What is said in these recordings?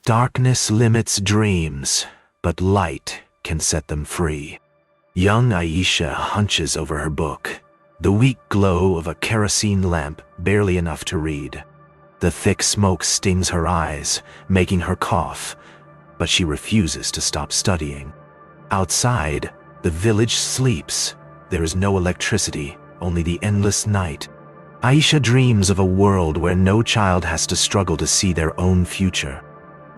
Darkness limits dreams, but light can set them free. Young Aisha hunches over her book, the weak glow of a kerosene lamp barely enough to read. The thick smoke stings her eyes, making her cough, but she refuses to stop studying. Outside, the village sleeps. There is no electricity, only the endless night. Aisha dreams of a world where no child has to struggle to see their own future.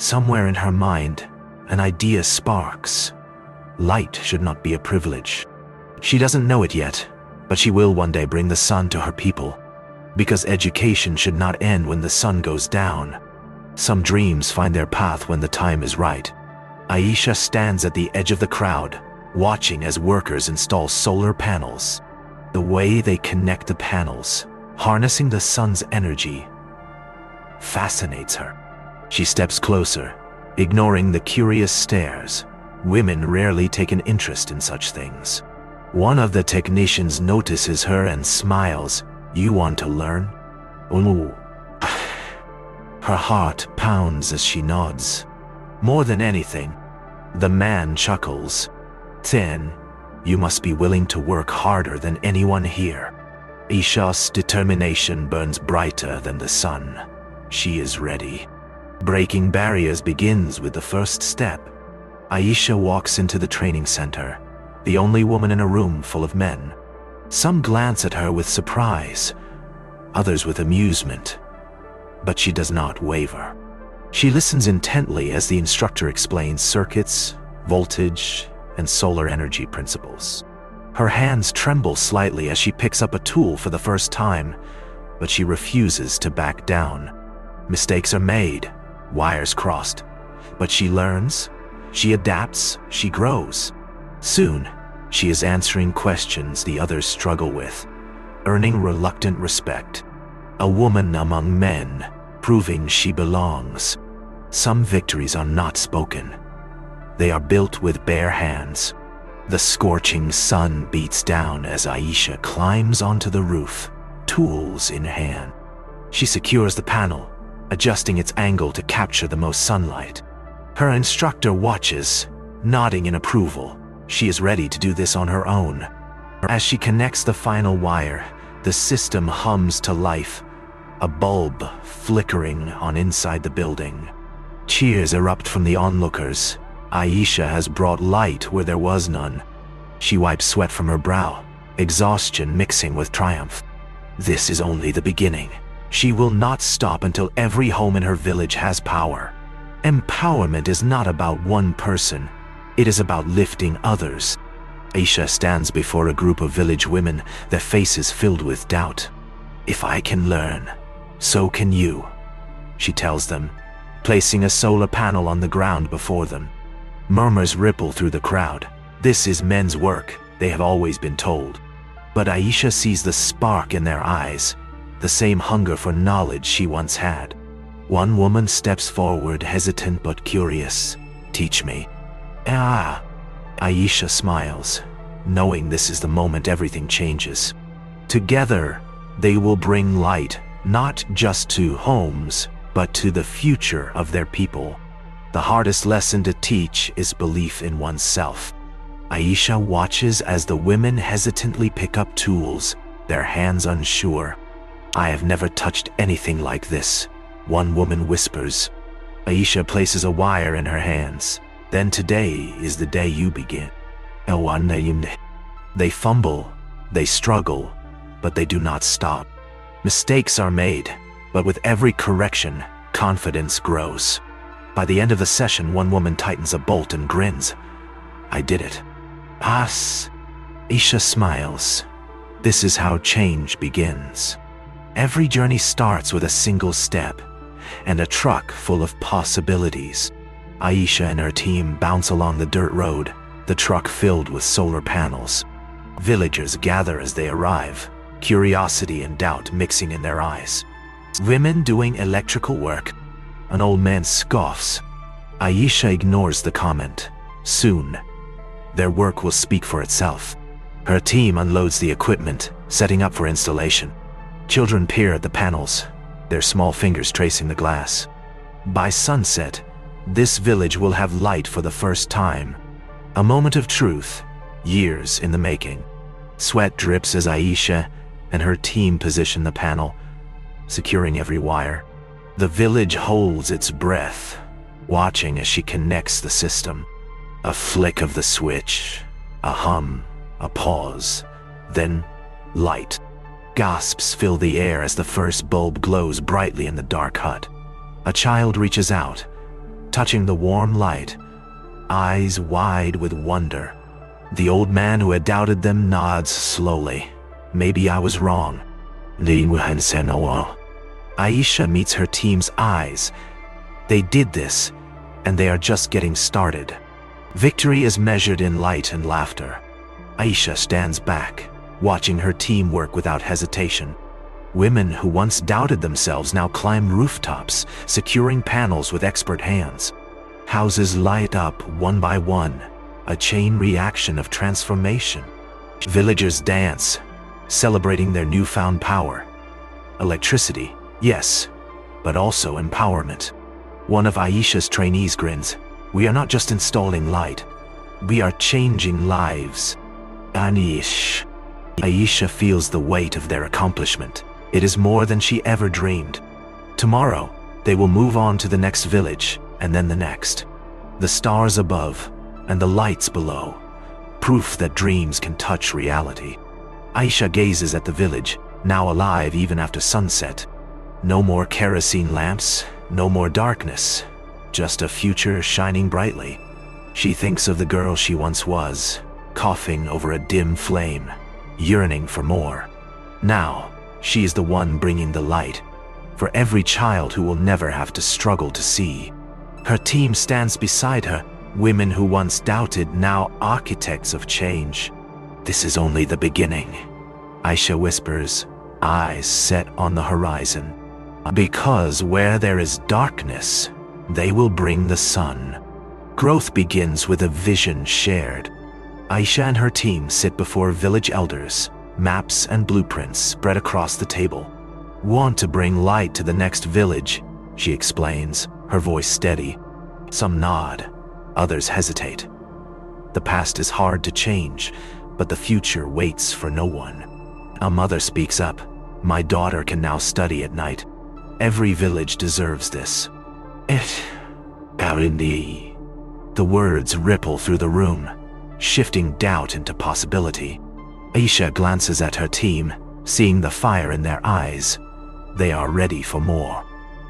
Somewhere in her mind, an idea sparks. Light should not be a privilege. She doesn't know it yet, but she will one day bring the sun to her people. Because education should not end when the sun goes down. Some dreams find their path when the time is right. Aisha stands at the edge of the crowd, watching as workers install solar panels. The way they connect the panels, harnessing the sun's energy, fascinates her. She steps closer, ignoring the curious stares. Women rarely take an interest in such things. One of the technicians notices her and smiles. "You want to learn?" "Oh." Her heart pounds as she nods. More than anything, the man chuckles. "10. You must be willing to work harder than anyone here." Aisha's determination burns brighter than the sun. She is ready. Breaking barriers begins with the first step. Aisha walks into the training center, the only woman in a room full of men. Some glance at her with surprise, others with amusement, but she does not waver. She listens intently as the instructor explains circuits, voltage, and solar energy principles. Her hands tremble slightly as she picks up a tool for the first time, but she refuses to back down. Mistakes are made, wires crossed, but she learns, she adapts, she grows. Soon, she is answering questions the others struggle with, earning reluctant respect. A woman among men, proving she belongs. Some victories are not spoken. They are built with bare hands. The scorching sun beats down as Aisha climbs onto the roof, tools in hand. She secures the panel, adjusting its angle to capture the most sunlight. Her instructor watches, nodding in approval. She is ready to do this on her own. As she connects the final wire, the system hums to life, a bulb flickering on inside the building. Cheers erupt from the onlookers. Aisha has brought light where there was none. She wipes sweat from her brow, exhaustion mixing with triumph. This is only the beginning. She will not stop until every home in her village has power. Empowerment is not about one person. It is about lifting others. Aisha stands before a group of village women, their faces filled with doubt. "If I can learn, so can you," she tells them, placing a solar panel on the ground before them. Murmurs ripple through the crowd. This is men's work, they have always been told. But Aisha sees the spark in their eyes, the same hunger for knowledge she once had. One woman steps forward, hesitant but curious. "Teach me." "Ah." Aisha smiles, knowing this is the moment everything changes. Together, they will bring light, not just to homes, but to the future of their people. The hardest lesson to teach is belief in oneself. Aisha watches as the women hesitantly pick up tools, their hands unsure. "I have never touched anything like this," one woman whispers. Aisha places a wire in her hands. "Then today is the day you begin." They fumble, they struggle, but they do not stop. Mistakes are made, but with every correction, confidence grows. By the end of the session, one woman tightens a bolt and grins. "I did it." "As." Aisha smiles. This is how change begins. Every journey starts with a single step, and a truck full of possibilities. Aisha and her team bounce along the dirt road, the truck filled with solar panels. Villagers gather as they arrive, curiosity and doubt mixing in their eyes. Women doing electrical work. An old man scoffs. Aisha ignores the comment. Soon, their work will speak for itself. Her team unloads the equipment, setting up for installation. Children peer at the panels, their small fingers tracing the glass. By sunset, This village will have light for the first time. A moment of truth, years in the making. Sweat drips as Aisha and her team position the panel, securing every wire. The village holds its breath, watching as she connects the system. A flick of the switch, a hum, a pause, then light. Gasps fill the air as the first bulb glows brightly in the dark hut. A child reaches out, touching the warm light, eyes wide with wonder. The old man who had doubted them nods slowly. Maybe I was wrong. Aisha meets her team's eyes. They did this, and they are just getting started. Victory is measured in light and laughter. Aisha stands back, watching her team work without hesitation. Women who once doubted themselves now climb rooftops, securing panels with expert hands. Houses light up one by one, a chain reaction of transformation. Villagers dance, celebrating their newfound power. Electricity, yes, but also empowerment. One of Aisha's trainees grins. We are not just installing light, we are changing lives. Aisha feels the weight of their accomplishment. It is more than she ever dreamed. Tomorrow, they will move on to the next village, and then the next. The stars above, and the lights below. Proof that dreams can touch reality. Aisha gazes at the village, now alive even after sunset. No more kerosene lamps, no more darkness. Just a future shining brightly. She thinks of the girl she once was, coughing over a dim flame, yearning for more. Now, she is the one bringing the light, for every child who will never have to struggle to see. Her team stands beside her, women who once doubted, now architects of change. This is only the beginning, Aisha whispers, eyes set on the horizon. Because where there is darkness, they will bring the sun. Growth begins with a vision shared. Aisha and her team sit before village elders, maps and blueprints spread across the table. Want to bring light to the next village, she explains, her voice steady. Some nod, others hesitate. The past is hard to change, but the future waits for no one. A mother speaks up. My daughter can now study at night. Every village deserves this. The words ripple through the room, shifting doubt into possibility. Aisha glances at her team, seeing the fire in their eyes. They are ready for more.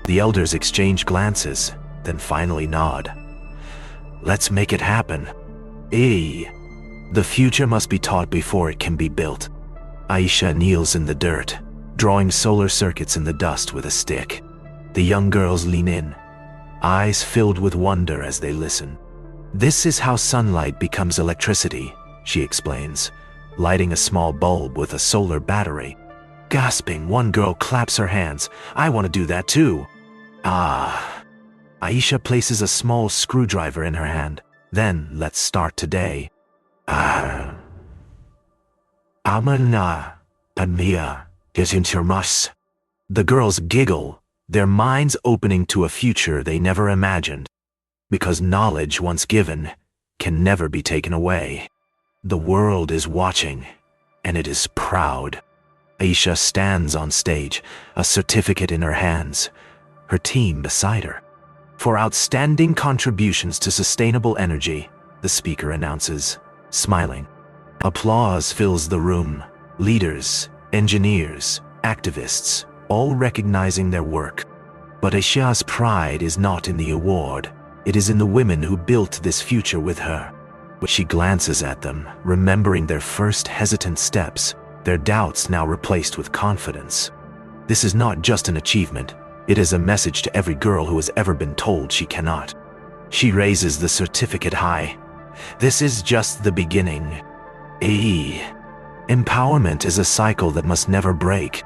The elders exchange glances, then finally nod. Let's make it happen. The future must be taught before it can be built. Aisha kneels in the dirt, drawing solar circuits in the dust with a stick. The young girls lean in, eyes filled with wonder as they listen. This is how sunlight becomes electricity, she explains, lighting a small bulb with a solar battery. Gasping, one girl claps her hands. I want to do that too. Aisha places a small screwdriver in her hand. Then let's start today. The girls giggle, their minds opening to a future they never imagined. Because knowledge once given can never be taken away. The world is watching, and it is proud. Aisha stands on stage, a certificate in her hands, her team beside her. For outstanding contributions to sustainable energy, the speaker announces, smiling. Applause fills the room. Leaders, engineers, activists, all recognizing their work. But Aisha's pride is not in the award. It is in the women who built this future with her. She glances at them, remembering their first hesitant steps, their doubts now replaced with confidence. This is not just an achievement. It is a message to every girl who has ever been told she cannot. She raises the certificate high. This is just the beginning. Empowerment is a cycle that must never break.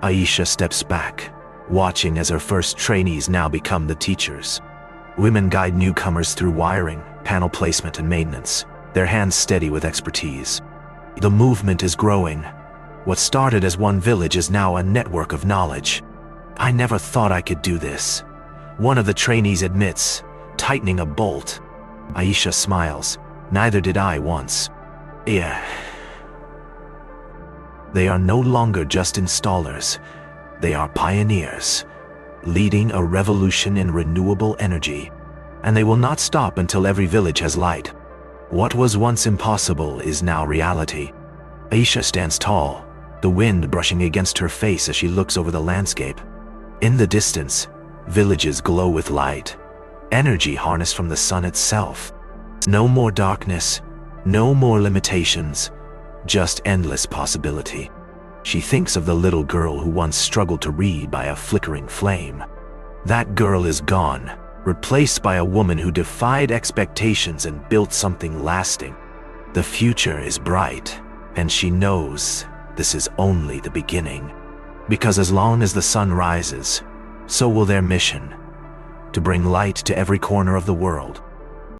Aisha steps back, watching as her first trainees now become the teachers. Women guide newcomers through wiring, panel placement, and maintenance, their hands steady with expertise. The movement is growing. What started as one village is now a network of knowledge. I never thought I could do this. One of the trainees admits, tightening a bolt. Aisha smiles. Neither did I once. Yeah. They are no longer just installers. They are pioneers, leading a revolution in renewable energy. And they will not stop until every village has light. What was once impossible is now reality. Aisha stands tall, the wind brushing against her face as she looks over the landscape. In the distance, villages glow with light, energy harnessed from the sun itself. No more darkness, no more limitations, just endless possibility. She thinks of the little girl who once struggled to read by a flickering flame. That girl is gone, replaced by a woman who defied expectations and built something lasting. The future is bright, and she knows this is only the beginning. Because as long as the sun rises, so will their mission, to bring light to every corner of the world.